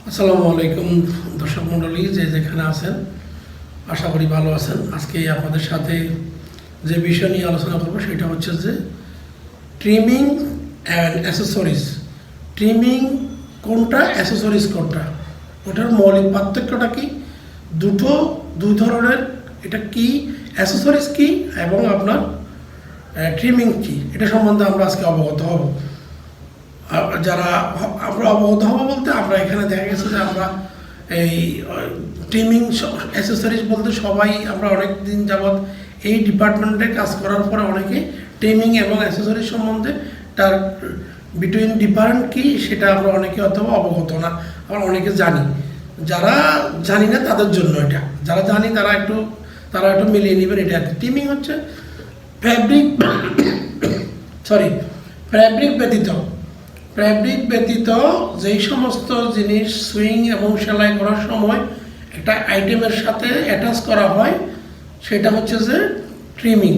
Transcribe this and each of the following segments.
আসসালামু আলাইকুম দর্শক মণ্ডলী, যে যেখানে আছেন আশা করি ভালো আছেন। আজকে আপনাদের সাথে যে বিষয় নিয়ে আলোচনা করবো সেটা হচ্ছে যে ট্রিমিং অ্যান্ড অ্যাসেসরিজ। ট্রিমিং কোনটা, অ্যাসেসরিজ কোনটা, ওটার মৌলিক পার্থক্যটা কি, দুই ধরনের, এটা কি, অ্যাসেসরিজ কি এবং আপনার ট্রিমিং কি, এটা সম্বন্ধে আমরা আজকে অবগত হব। যারা আমরা অবগত হব বলতে আমরা এখানে দেখা গেছে যে আমরা এই ট্রিমিং অ্যাসেসরিজ বলতে সবাই আমরা অনেক দিন যাবৎ এই ডিপার্টমেন্টে কাজ করার পরে অনেকে ট্রিমিং এবং অ্যাসেসরিজ সম্বন্ধে তার বিটুইন ডিফারেন্ট কি সেটা আমরা অনেকে অথবা অবগত না, আমরা অনেকে জানি। যারা জানি না তাদের জন্য এটা, যারা জানি তারা একটু মিলিয়ে নেবেন। এটা ট্রিমিং হচ্ছে ফ্যাব্রিক ব্যতীত যেই সমস্ত জিনিস সুইং এবং সেলাই করার সময় একটা আইটেমের সাথে অ্যাটাচ করা হয় সেটা হচ্ছে যে ট্রিমিং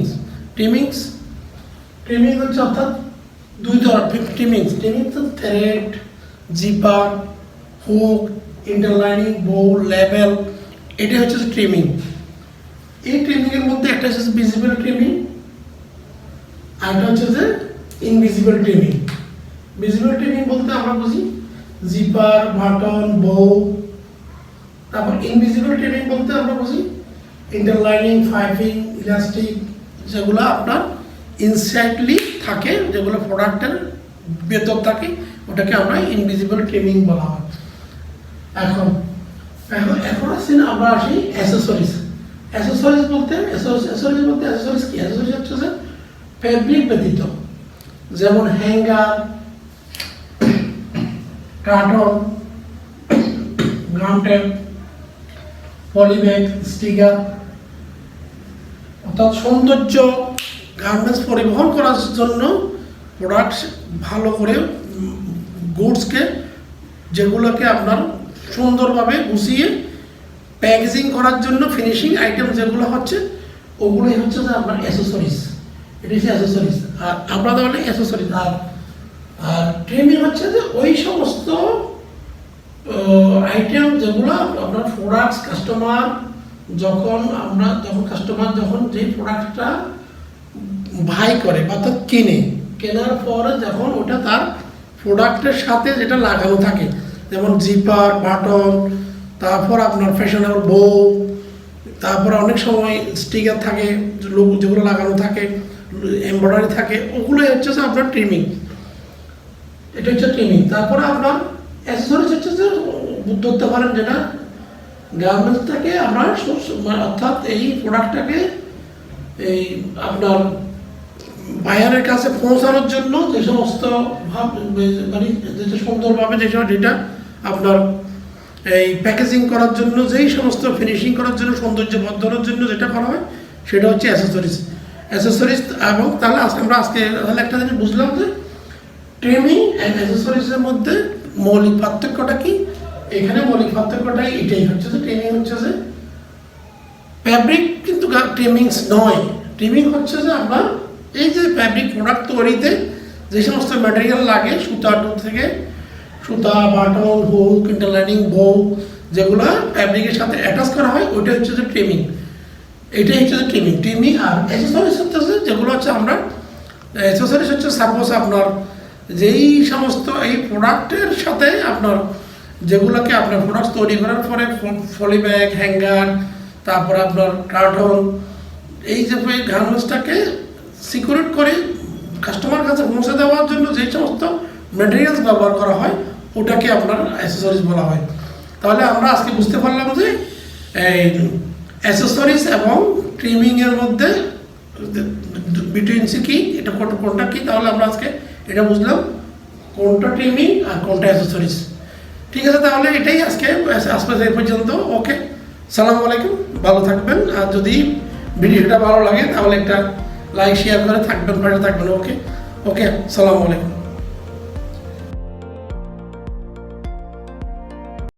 হচ্ছে, অর্থাৎ দুই ধরনের trimming thread, zipper, hook, interlining, বউ, লেবেল, এটা হচ্ছে যে ট্রিমিং। এই ট্রিমিংয়ের মধ্যে একটা হচ্ছে ভিজিবল ট্রিমিং আর একটা হচ্ছে যে ইনভিজিবল ট্রিমিং। ভিজিবল ট্রিমিং বলতে আমরা বুঝি জিপার, বাটন, বউ। তারপর ইনভিজিবল ট্রিমিং বলতে আমরা বুঝি ইন্টারলাইনিং, পাইপিং, ইলাস্টিক, যেগুলো আপনার ইনসাইডলি থাকে, যেগুলো প্রোডাক্টের ভেতর থাকে, ওটাকে আমরা ইনভিজিবল ট্রিমিং বলা হয়। এখন আসি আমরা আসি অ্যাসেসরিজ বলতে অ্যাসেসরিজ কি? অ্যাসেসরিজ হচ্ছে যে ফ্যাব্রিক ব্যতীত, যেমন hanger, carton, gum tape, polybag, sticker, অর্থাৎ সৌন্দর্য গার্মেন্টস পরিবহন করার জন্য প্রোডাক্ট ভালো করে গুডসকে, যেগুলোকে আপনার সুন্দরভাবে গুছিয়ে প্যাকেজিং করার জন্য ফিনিশিং আইটেম যেগুলো হচ্ছে ওগুলোই হচ্ছে যে আপনার অ্যাসেসরিজ। এটা হচ্ছে অ্যাসেসরিজ। আর আমরা তাহলে অ্যাসেসরিজ আর ট্রিমিং হচ্ছে যে ওই সমস্ত আইটেম যেগুলো আপনার প্রোডাক্টস কাস্টমার যখন যেই প্রোডাক্টটা বাই করে অর্থাৎ কেনার পরে যখন ওটা তার প্রোডাক্টের সাথে যেটা লাগানো থাকে, যেমন জিপার, বাটন, তারপর আপনার ফ্যাশনেবল বউ, তারপর অনেক সময় স্টিকার থাকে যেগুলো লাগানো থাকে, এমব্রয়ডারি থাকে, ওগুলোই হচ্ছে যে আপনার ট্রিমিং। এটা হচ্ছে ট্রিমিং। তারপরে আপনার অ্যাসেসরিজ হচ্ছে যে ধরতে পারেন যেটা গার্মেন্টসটাকে আমরা অর্থাৎ এই প্রোডাক্টটাকে এই আপনার বায়ারের কাছে পৌঁছানোর জন্য যে সমস্ত মানে যেটা সুন্দরভাবে যেটা আপনার এই প্যাকেজিং করার জন্য, যেই সমস্ত ফিনিশিং করার জন্য, সৌন্দর্য বর্ধনের জন্য যেটা করা হয় সেটা হচ্ছে অ্যাসেসরিজ। এবং তাহলে আমরা আজকে তাহলে একটা জিনিস বুঝলাম যে ট্রিমিং অ্যান্ড অ্যাসেসরিজের মধ্যে মৌলিক পার্থক্যটা কি। এখানে মৌলিক পার্থক্যটাই এটাই হচ্ছে যে ট্রিমিং হচ্ছে যে ফ্যাব্রিক, কিন্তু ট্রিমিংস নয়। ট্রিমিং হচ্ছে যে আপনার এই যে ফ্যাব্রিক প্রোডাক্ট তৈরিতে যে সমস্ত ম্যাটেরিয়াল লাগে, সুতা, বাটন, হুক, ইন্টারলাইনিং, বউ, যেগুলো ফ্যাব্রিকের সাথে অ্যাটাচ করা হয় ওইটা হচ্ছে যে ট্রিমিং। এটাই হচ্ছে যে ট্রিমিং। আর অ্যাসেসরিজ হচ্ছে যেগুলো হচ্ছে আমরা অ্যাসেসরিজ হচ্ছে সাপোজ আপনার যেই সমস্ত এই প্রোডাক্টের সাথে আপনার যেগুলোকে আপনার প্রোডাক্ট তৈরি করার পরে পলিব্যাগ, হ্যাঙ্গার, তারপর আপনার কার্টন, এই যে গার্মেন্টসটাকে সিকিউরিট করে কাস্টমার কাছে পৌঁছে দেওয়ার জন্য যে সমস্ত ম্যাটেরিয়ালস ব্যবহার করা হয় ওটাকে আপনার অ্যাসেসরিজ বলা হয়। তাহলে আমরা আজকে বুঝতে পারলাম যে এই অ্যাসেসরিজ এবং ট্রিমিংয়ের মধ্যে বিটুইনসি কি, এটা কোনটা কি। তাহলে আমরা আজকে এটা বুঝলাম কোনটা ট্রিমিং আর কোনটা অ্যাসেসরিজ। ঠিক আছে, তাহলে এটাই আজকে এই পর্যন্ত। ওকে, সালামু আলাইকুম, ভালো থাকবেন। আর যদি ভিডিওটা ভালো লাগে তাহলে একটা লাইক শেয়ার করে পাশে থাকবেন। ওকে, সালামু আলাইকুম।